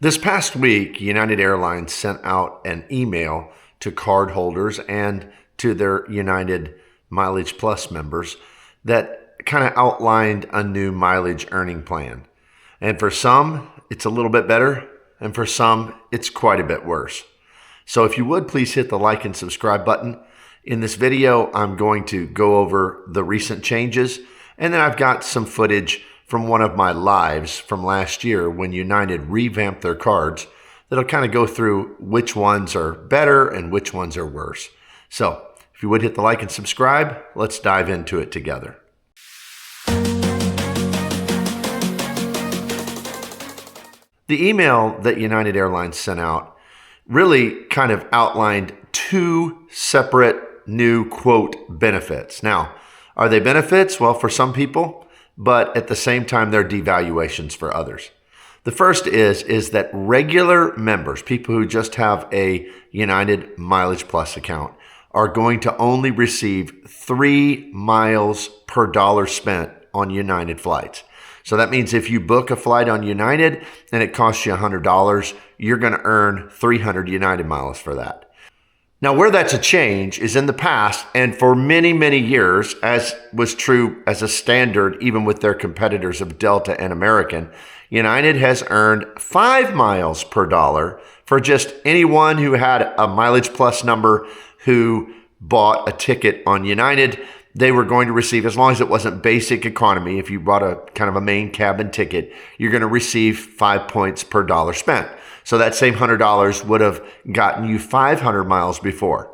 This past week, United Airlines sent out an email to cardholders and to their United MileagePlus members that kind of outlined a new mileage earning plan. And for some, it's a little bit better, and for some, it's quite a bit worse. So if you would, please hit the like and subscribe button. In this video, I'm going to go over the recent changes, and then I've got some footage from one of my lives from last year when United revamped their cards that'll kind of go through which ones are better and which ones are worse. So if you would hit the like and subscribe, let's dive into it together. The email that United Airlines sent out really kind of outlined two separate new quote benefits. Now, are they benefits? Well, for some people, but at the same time, they're devaluations for others. The first is that regular members, people who just have a United MileagePlus account, are going to only receive 3 miles per dollar spent on United flights. So that means if you book a flight on United and it costs you $100, you're going to earn 300 United miles for that. Now, where that's a change is in the past, and for many, many years, as was true as a standard even with their competitors of Delta and American, United has earned 5 miles per dollar for just anyone who had a MileagePlus number who bought a ticket on United. They were going to receive, as long as it wasn't basic economy, if you bought a kind of a main cabin ticket, you're going to receive 5 points per dollar spent. So that same $100 would have gotten you 500 miles before.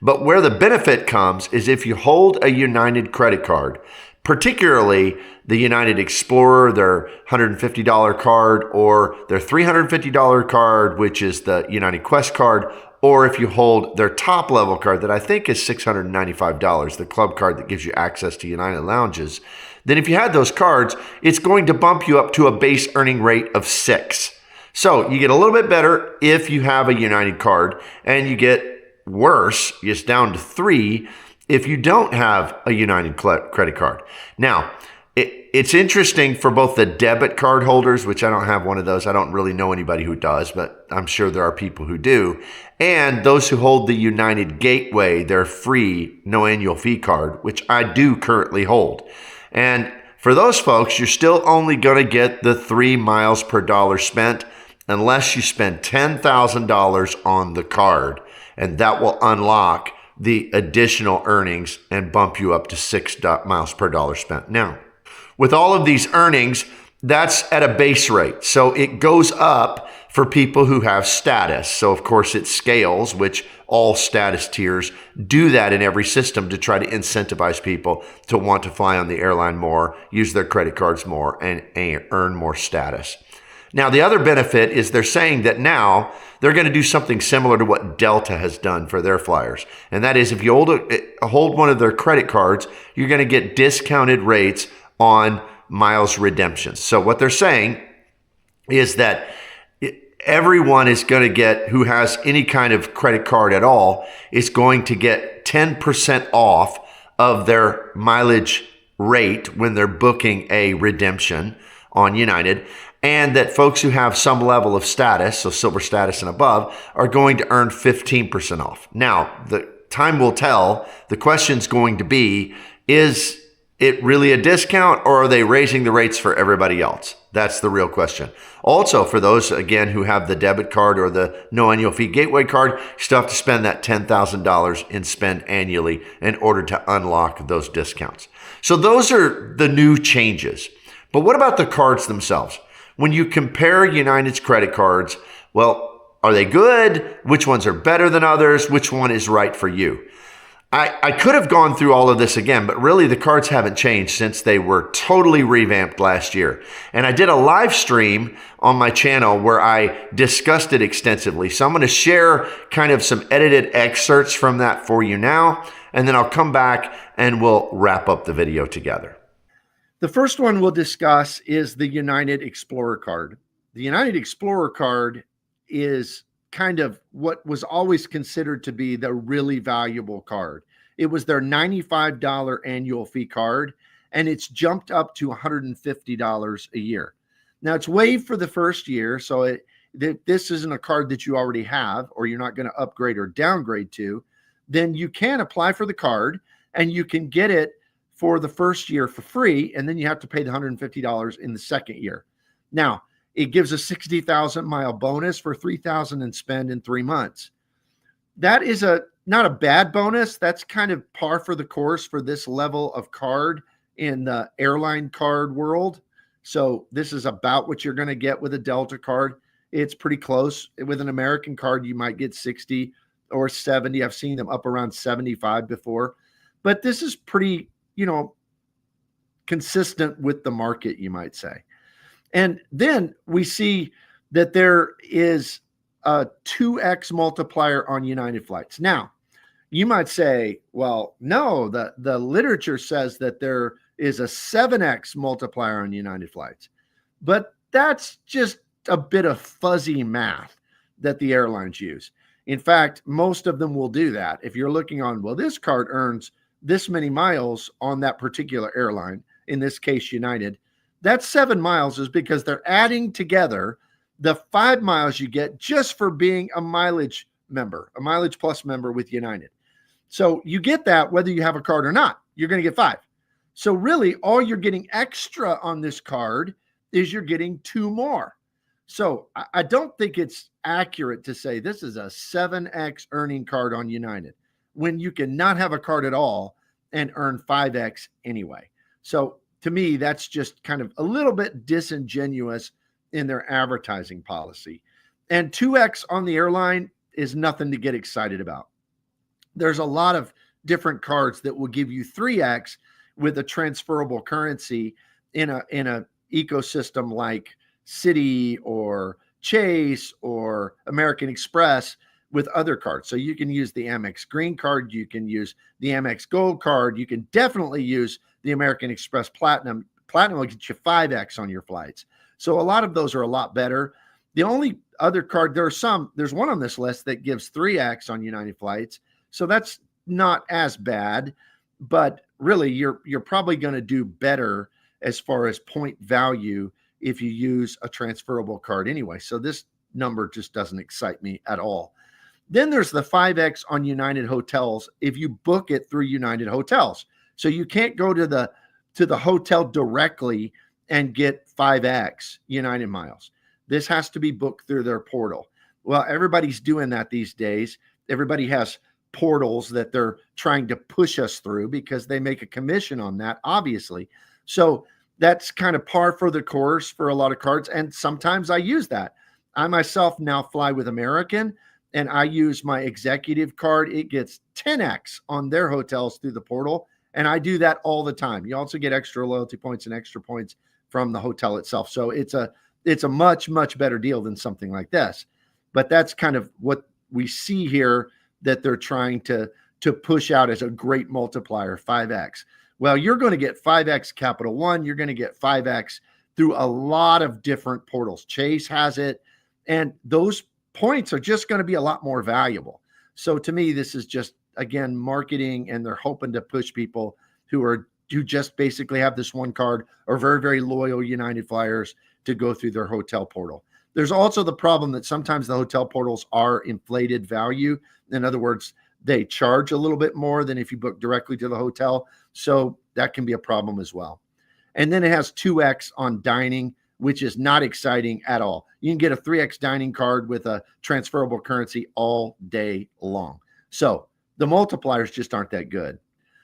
But where the benefit comes is if you hold a United credit card, particularly the United Explorer, their $150 card, or their $350 card, which is the United Quest card, or if you hold their top level card that I think is $695, the club card that gives you access to United lounges, then if you had those cards, it's going to bump you up to a base earning rate of 6. So you get a little bit better if you have a United card, and you get worse, it's down to 3, if you don't have a United credit card. Now, it's interesting for both the debit card holders, which I don't have one of those. I don't really know anybody who does, but I'm sure there are people who do. And those who hold the United Gateway, their free, no annual fee card, which I do currently hold. And for those folks, you're still only going to get the 3 miles per dollar spent unless you spend $10,000 on the card. And that will unlock the additional earnings and bump you up to 6 miles per dollar spent. Now, with all of these earnings, that's at a base rate. So it goes up for people who have status. So of course it scales, which all status tiers do that in every system to try to incentivize people to want to fly on the airline more, use their credit cards more, and earn more status. Now, the other benefit is they're saying that now they're going to do something similar to what Delta has done for their flyers. And that is if you hold one of their credit cards, you're going to get discounted rates on miles redemptions. So what they're saying is that everyone is going to get, who has any kind of credit card at all, is going to get 10% off of their mileage rate when they're booking a redemption on United. And that folks who have some level of status, so silver status and above, are going to earn 15% off. Now, the time will tell. The question's going to be, is it really a discount, or are they raising the rates for everybody else? That's the real question. Also, for those, again, who have the debit card or the no annual fee gateway card, you still have to spend that $10,000 in spend annually in order to unlock those discounts. So those are the new changes. But what about the cards themselves? When you compare United's credit cards, well, are they good? Which ones are better than others? Which one is right for you? I could have gone through all of this again, but really the cards haven't changed since they were totally revamped last year. And I did a live stream on my channel where I discussed it extensively. So I'm going to share kind of some edited excerpts from that for you now, and then I'll come back and we'll wrap up the video together. The first one we'll discuss is the United Explorer card. The United Explorer card is kind of what was always considered to be the really valuable card. It was their $95 annual fee card, and it's jumped up to $150 a year. Now, it's waived for the first year, so that this isn't a card that you already have, or you're not going to upgrade or downgrade to, then you can apply for the card and you can get it for the first year for free. And then you have to pay the $150 in the second year. Now, it gives a 60,000 mile bonus for 3,000 and spend in 3 months. That is not a bad bonus. That's kind of par for the course for this level of card in the airline card world. So this is about what you're going to get with a Delta card. It's pretty close. With an American card, you might get 60 or 70. I've seen them up around 75 before. But this is pretty, consistent with the market, you might say. And then we see that there is a 2x multiplier on United flights. Now, you might say, well, no, the literature says that there is a 7x multiplier on United flights. But that's just a bit of fuzzy math that the airlines use. In fact, most of them will do that. If you're looking on, well, this card earns this many miles on that particular airline, in this case, United, that 7 miles is because they're adding together the 5 miles you get just for being a Mileage member, a MileagePlus member with United. So you get that whether you have a card or not, you're going to get 5. So really all you're getting extra on this card is you're getting 2 more. So I don't think it's accurate to say this is a 7x earning card on United when you can not have a card at all and earn 5x anyway. So to me, that's just kind of a little bit disingenuous in their advertising policy. And 2x on the airline is nothing to get excited about. There's a lot of different cards that will give you 3x with a transferable currency in a ecosystem like Citi or Chase or American Express with other cards. So you can use the Amex Green card, you can use the Amex Gold card, you can definitely use the American Express Platinum. Platinum will get you 5x on your flights. So a lot of those are a lot better. The only other card, there's one on this list that gives 3x on United flights. So that's not as bad, but really you're probably going to do better as far as point value if you use a transferable card anyway. So this number just doesn't excite me at all. Then there's the 5x on United hotels if you book it through United Hotels. So you can't go to the hotel directly and get 5x United miles. This has to be booked through their portal. Well, everybody's doing that these days. Everybody has portals that they're trying to push us through because they make a commission on that, obviously. So that's kind of par for the course for a lot of cards. And sometimes I use that. I myself now fly with American and I use my executive card. It gets 10x on their hotels through the portal. And I do that all the time. You also get extra loyalty points and extra points from the hotel itself. So it's a much, much better deal than something like this. But that's kind of what we see here that they're trying to push out as a great multiplier, 5x. Well, you're going to get 5x Capital One. You're going to get 5x through a lot of different portals. Chase has it. And those points are just going to be a lot more valuable. So to me, this is just, again, marketing, and they're hoping to push people who just basically have this one card or very, very loyal United flyers to go through their hotel portal. There's also the problem that sometimes the hotel portals are inflated value. In other words, they charge a little bit more than if you book directly to the hotel. So that can be a problem as well. And then it has 2x on dining, which is not exciting at all. You can get a 3x dining card with a transferable currency all day long. So the multipliers just aren't that good.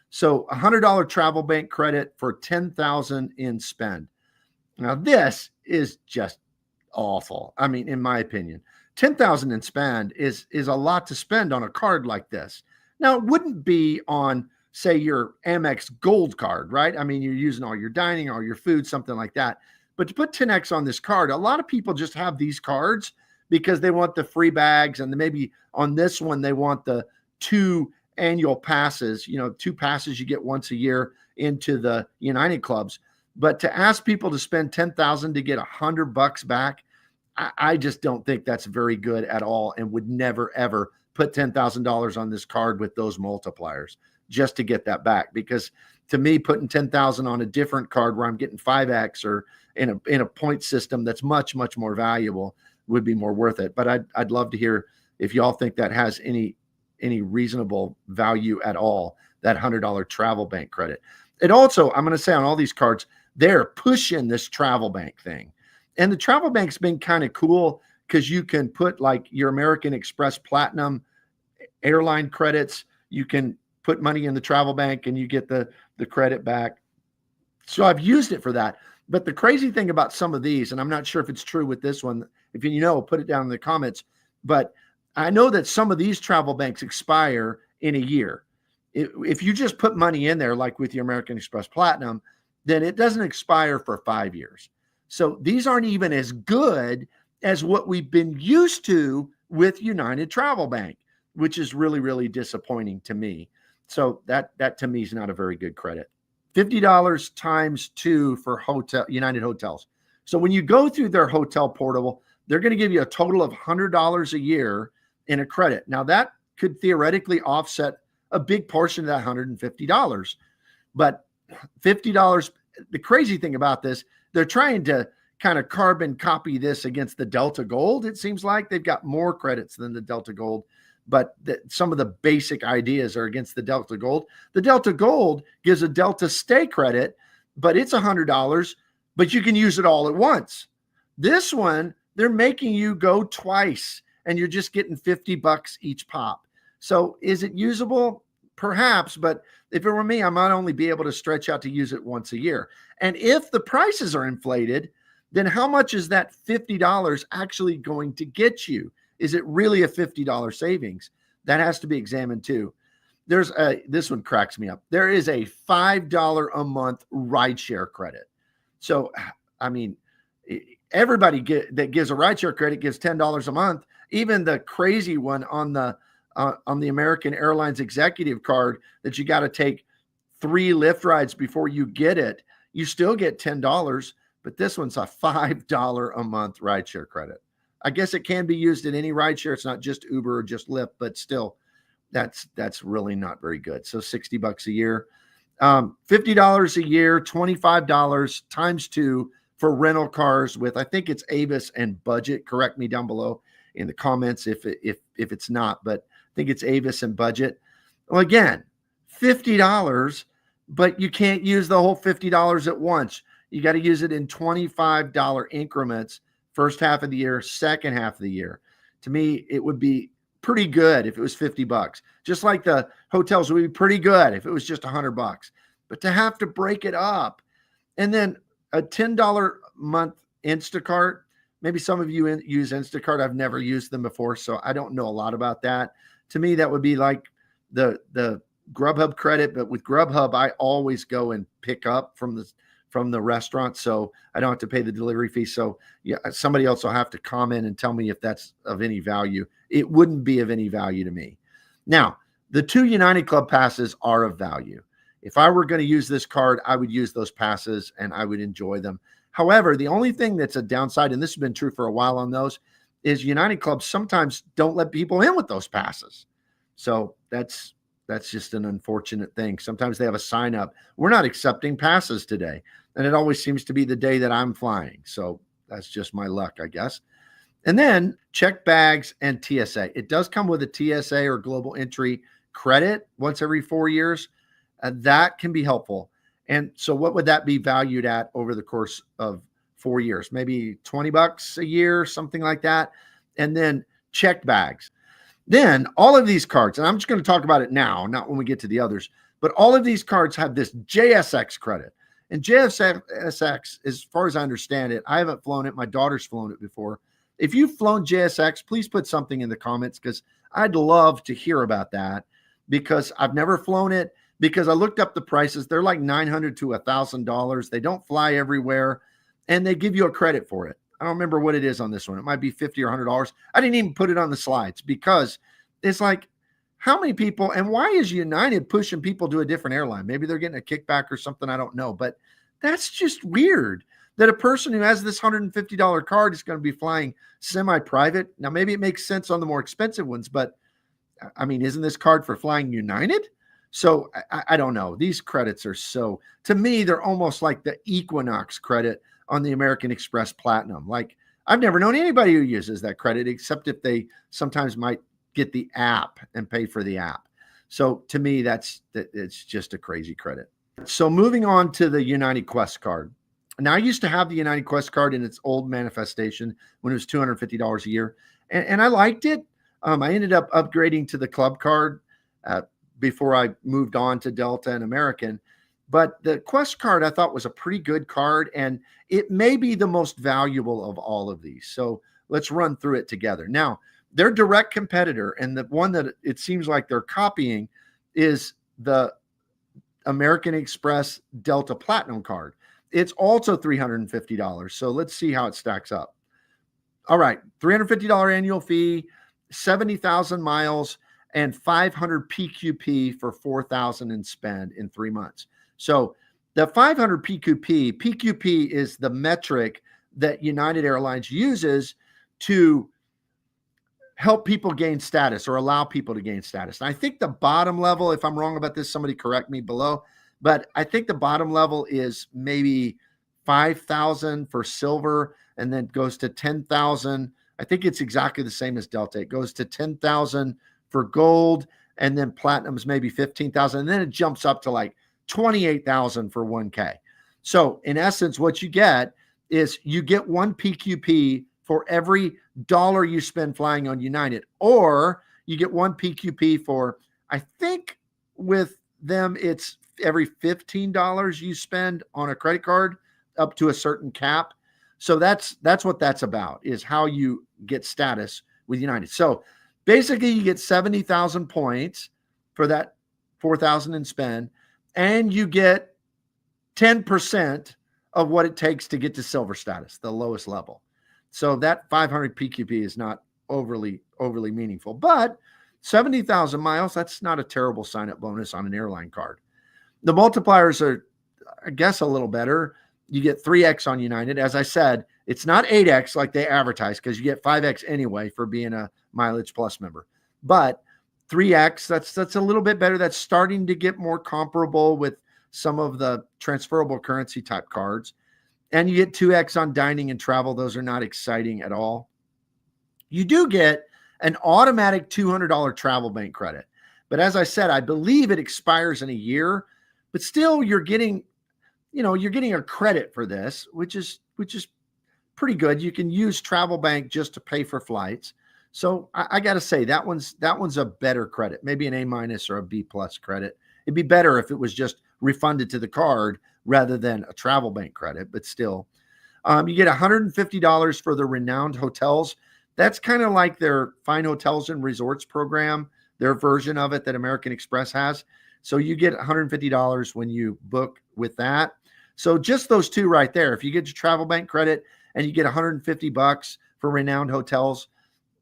So $100 travel bank credit for $10,000 in spend. Now this is just awful. I mean, in my opinion, $10,000 in spend is a lot to spend on a card like this. Now it wouldn't be on, say, your Amex Gold card, right? I mean, you're using all your dining, all your food, something like that. But to put 10x on this card, a lot of people just have these cards because they want the free bags, and maybe on this one they want the 2 annual passes, 2 passes you get once a year into the United clubs. But to ask people to spend $10,000 to get $100 back, I just don't think that's very good at all, and would never, ever put $10,000 on this card with those multipliers just to get that back. Because to me, putting $10,000 on a different card where I'm getting 5x or in a point system that's much, much more valuable, would be more worth it. But I'd love to hear if y'all think that has any reasonable value at all, that $100 travel bank credit. It also, I'm going to say on all these cards, they're pushing this travel bank thing. And the travel bank's been kind of cool because you can put like your American Express Platinum airline credits. You can put money in the travel bank and you get the credit back. So I've used it for that. But the crazy thing about some of these, and I'm not sure if it's true with this one, if you know, put it down in the comments, but I know that some of these travel banks expire in a year. If you just put money in there, like with your American Express Platinum, then it doesn't expire for 5 years. So these aren't even as good as what we've been used to with United Travel Bank, which is really, really disappointing to me. So that to me is not a very good credit. $50 times 2 for United Hotels. So when you go through their hotel portal, they're going to give you a total of $100 a year in a credit. Now that could theoretically offset a big portion of that $150. But $50, the crazy thing about this, they're trying to kind of carbon copy this against the Delta Gold. It seems like they've got more credits than the Delta Gold, but some of the basic ideas are against the Delta Gold. The Delta Gold gives a Delta Stay credit, but it's $100, but you can use it all at once. This one, they're making you go twice and you're just getting $50 each pop. So is it usable? Perhaps, but if it were me, I might only be able to stretch out to use it once a year. And if the prices are inflated, then how much is that $50 actually going to get you? Is it really a $50 savings? That has to be examined too. This one cracks me up. There is a $5 a month rideshare credit. So, I mean, everybody that gives a rideshare credit gives $10 a month. Even the crazy one on the American Airlines executive card that you got to take 3 Lyft rides before you get it, you still get $10, but this one's a $5 a month rideshare credit. I guess it can be used in any rideshare. It's not just Uber or just Lyft, but still, that's really not very good. So $60 a year, $50 a year, $25 times 2 for rental cars with, I think it's Avis and Budget. Correct me down below in the comments if it's not, but I think it's Avis and Budget. Well, again, $50, but you can't use the whole $50 at once. You got to use it in $25 increments, first half of the year, second half of the year. To me, it would be pretty good if it was $50. Just like the hotels would be pretty good if it was just $100. But to have to break it up, and then a $10 month Instacart. Maybe some of you use Instacart. I've never used them before, so I don't know a lot about that. To me, that would be like the Grubhub credit, but with Grubhub, I always go and pick up from the restaurant, so I don't have to pay the delivery fee. So yeah, somebody else will have to comment and tell me if that's of any value. It wouldn't be of any value to me. Now, the 2 United Club passes are of value. If I were going to use this card, I would use those passes and I would enjoy them. However, the only thing that's a downside, and this has been true for a while on those, is United Clubs sometimes don't let people in with those passes. So that's just an unfortunate thing. Sometimes they have a sign up, we're not accepting passes today. And it always seems to be the day that I'm flying. So that's just my luck, I guess. And then check bags and TSA. It does come with a TSA or global entry credit once every 4 years. That can be helpful. And so what would that be valued at over the course of 4 years? Maybe $20 a year, something like that. And then check bags. Then all of these cards, and I'm just going to talk about it now, not when we get to the others, but all of these cards have this JSX credit. And JSX, as far as I understand it, I haven't flown it. My daughter's flown it before. If you've flown JSX, please put something in the comments because I'd love to hear about that because I've never flown it. Because I looked up the prices, they're like $900 to $1,000. They don't fly everywhere, and they give you a credit for it. I don't remember what it is on this one. It might be $50 or $100. I didn't even put it on the slides because it's like, how many people, and why is United pushing people to a different airline? Maybe they're getting a kickback or something. I don't know, but that's just weird that a person who has this $150 card is going to be flying semi-private. Now, maybe it makes sense on the more expensive ones, but I mean, isn't this card for flying United? So I don't know. These credits are so, to me, they're almost like the Equinox credit on the American Express Platinum. Like I've never known anybody who uses that credit, except if they sometimes might get the app and pay for the app. So to me, it's just a crazy credit. So moving on to the United Quest card. Now, I used to have the United Quest card in its old manifestation when it was $250 a year, and I liked it. I ended up upgrading to the club card before I moved on to Delta and American. But the Quest card I thought was a pretty good card, and it may be the most valuable of all of these. So let's run through it together. Now, their direct competitor, and the one that it seems like they're copying, is the American Express Delta Platinum card. It's also $350. So let's see how it stacks up. All right, $350 annual fee, 70,000 miles, and 500 PQP for 4,000 in spend in 3 months. So the 500 PQP is the metric that United Airlines uses to help people gain status or allow people to gain status. And I think the bottom level, if I'm wrong about this, somebody correct me below, but I think the bottom level is maybe 5,000 for silver and then goes to 10,000. I think it's exactly the same as Delta. It goes to 10,000 for gold, and then platinum is maybe 15,000. And then it jumps up to like 28,000 for 1K. So in essence, what you get is you get 1 PQP for every dollar you spend flying on United, or you get 1 PQP for, I think with them, it's every $15 you spend on a credit card up to a certain cap. So that's what that's about, is how you get status with United. So basically you get 70,000 points for that 4,000 in spend, and you get 10% of what it takes to get to silver status, the lowest level. So that 500 PQP is not overly meaningful, but 70,000 miles, that's not a terrible sign-up bonus on an airline card. The multipliers are, I guess, a little better. You get 3x on United. As I said, it's not 8x like they advertise, because you get 5x anyway for being a MileagePlus member. But 3x, that's a little bit better. That's starting to get more comparable with some of the transferable currency type cards. And you get 2x on dining and travel. Those are not exciting at all. You do get an automatic $200 travel bank credit. But as I said, I believe it expires in a year, but still you're getting a credit for this, which is pretty good. You can use travel bank just to pay for flights. So I got to say that one's a better credit, maybe an A- or a B+ credit. It'd be better if it was just refunded to the card rather than a travel bank credit, but still. You get $150 for the renowned hotels. That's kind of like their Fine Hotels and Resorts program, their version of it that American Express has. So you get $150 when you book with that. So just those two right there. If you get your travel bank credit and you get $150 for renowned hotels,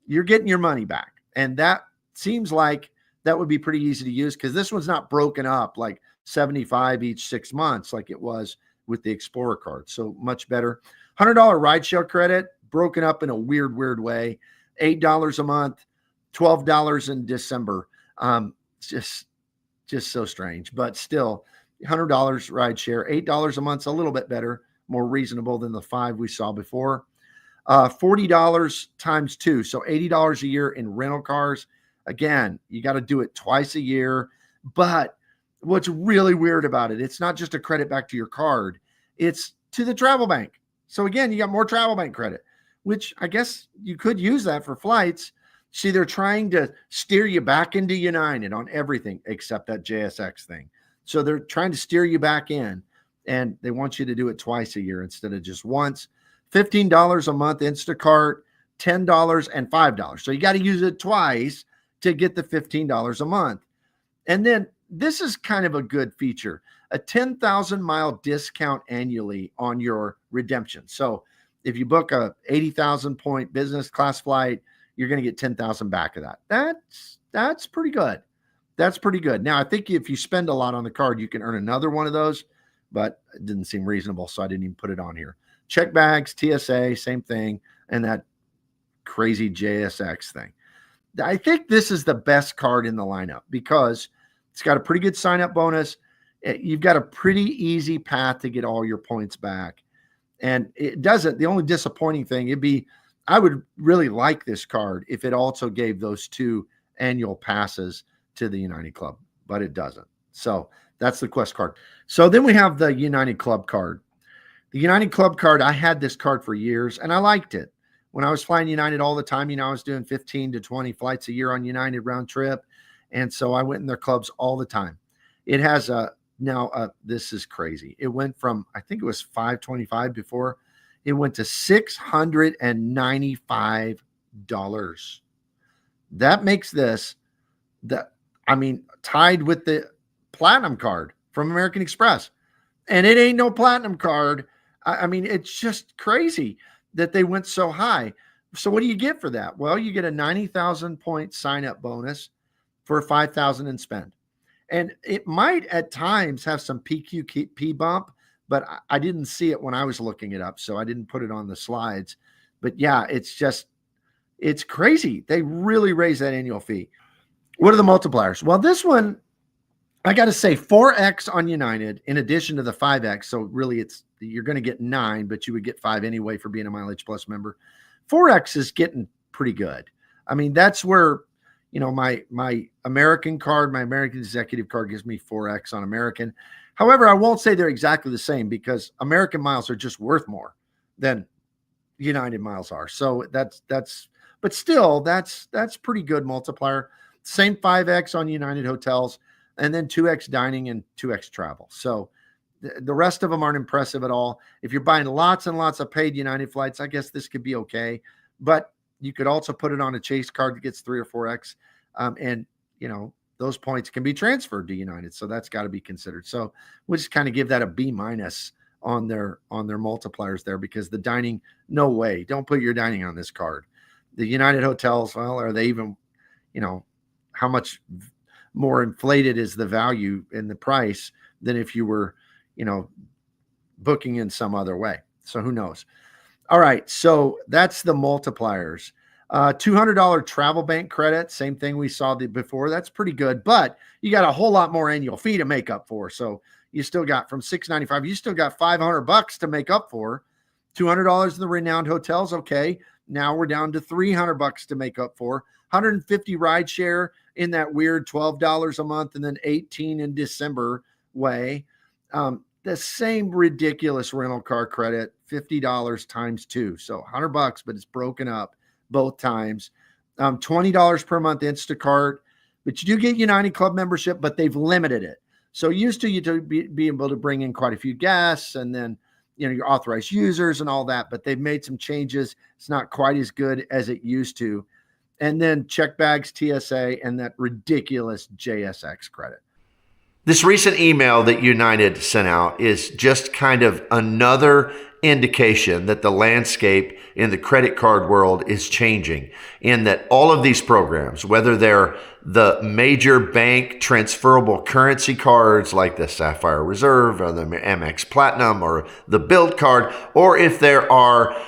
you're getting your money back. And that seems like that would be pretty easy to use, because this one's not broken up like 75 each 6 months like it was with the Explorer card. So much better. $100 rideshare credit, broken up in a weird way. $8 a month, $12 in December. Just so strange, but still $100 rideshare, $8 a month's a little bit better, more reasonable than the $5 we saw before. $40 times 2, so $80 a year in rental cars. Again, you got to do it twice a year. But what's really weird about it, it's not just a credit back to your card, it's to the travel bank. So again, you got more travel bank credit, which I guess you could use that for flights. See, they're trying to steer you back into United on everything except that JSX thing. So they're trying to steer you back in, and they want you to do it twice a year instead of just once. $15 a month Instacart, $10 and $5. So you got to use it twice to get the $15 a month. And then this is kind of a good feature, a 10,000 mile discount annually on your redemption. So if you book a 80,000 point business class flight, you're going to get 10,000 back of that. That's pretty good. That's pretty good. Now, I think if you spend a lot on the card, you can earn another one of those, but it didn't seem reasonable, so I didn't even put it on here. Check bags, TSA, same thing, and that crazy JSX thing. I think this is the best card in the lineup because it's got a pretty good sign-up bonus. You've got a pretty easy path to get all your points back. And it doesn't. The only disappointing thing, I would really like this card if it also gave those 2 annual passes to the United Club, but it doesn't. So that's the Quest card. So then we have the United Club card. The United Club card, I had this card for years and I liked it. When I was flying United all the time, I was doing 15 to 20 flights a year on United round trip. And so I went in their clubs all the time. It has this is crazy. It went from, I think it was $525 before. It went to $695. That makes this tied with the Platinum card from American Express. And it ain't no Platinum card. It's just crazy that they went so high. So what do you get for that? Well, you get a 90,000 point sign up bonus for 5,000 in spend. And it might at times have some PQP bump, but I didn't see it when I was looking it up. So I didn't put it on the slides, but yeah, it's crazy. They really raise that annual fee. What are the multipliers? Well, this one, I got to say 4X on United in addition to the 5X. So really you're going to get 9, but you would get 5 anyway for being a MileagePlus member. 4X is getting pretty good. That's where, my American card, my American Executive card gives me 4X on American. However, I won't say they're exactly the same because American miles are just worth more than United miles are. So but still that's pretty good multiplier. Same 5X on United hotels, and then 2X dining and 2X travel. So the rest of them aren't impressive at all. If you're buying lots and lots of paid United flights, I guess this could be okay. But you could also put it on a Chase card that gets 3 or 4X. And those points can be transferred to United. So that's got to be considered. So we'll just kind of give that a B- on their multipliers there, because the dining, no way. Don't put your dining on this card. The United hotels, well, are they even, how much more inflated is the value in the price than if you were, booking in some other way? So who knows? All right. So that's the multipliers. $200 travel bank credit. Same thing we saw before. That's pretty good, but you got a whole lot more annual fee to make up for. So you still got from $695, you still got $500 to make up for. $200 in the renowned hotels. Okay. Now we're down to $300 to make up for. 150 ride share in that weird $12 a month and then 18 in December way. The same ridiculous rental car credit, $50 times 2. So $100, but it's broken up both times. $20 per month Instacart, but you do get United Club membership, but they've limited it. So used to you to be able to bring in quite a few guests and then, your authorized users and all that, but they've made some changes. It's not quite as good as it used to. And then check bags, TSA, and that ridiculous JSX credit. This recent email that United sent out is just kind of another indication that the landscape in the credit card world is changing, in that all of these programs, whether they're the major bank transferable currency cards like the Sapphire Reserve or the Amex Platinum or the Build card, or if there are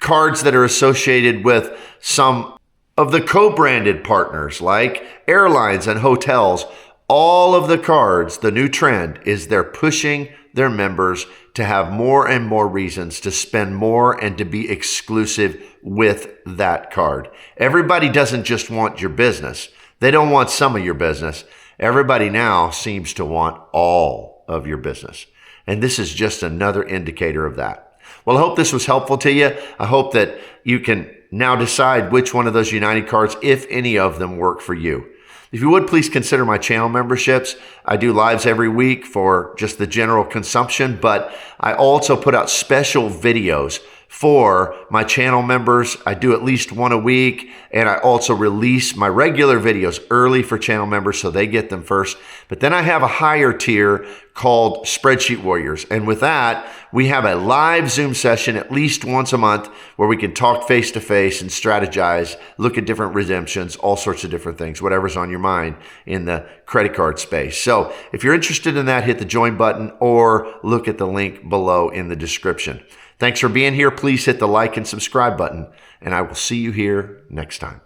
cards that are associated with some of the co-branded partners like airlines and hotels, all of the cards, the new trend is they're pushing their members to have more and more reasons to spend more and to be exclusive with that card. Everybody doesn't just want your business. They don't want some of your business. Everybody now seems to want all of your business. And this is just another indicator of that. Well, I hope this was helpful to you. I hope that you can now decide which one of those United cards, if any of them, work for you. If you would, please consider my channel memberships. I do lives every week for just the general consumption, but I also put out special videos for my channel members. I do at least one a week, and I also release my regular videos early for channel members so they get them first. But then I have a higher tier called Spreadsheet Warriors. And with that, we have a live Zoom session at least once a month where we can talk face to face and strategize, look at different redemptions, all sorts of different things, whatever's on your mind in the credit card space. So if you're interested in that, hit the join button or look at the link below in the description. Thanks for being here. Please hit the like and subscribe button, and I will see you here next time.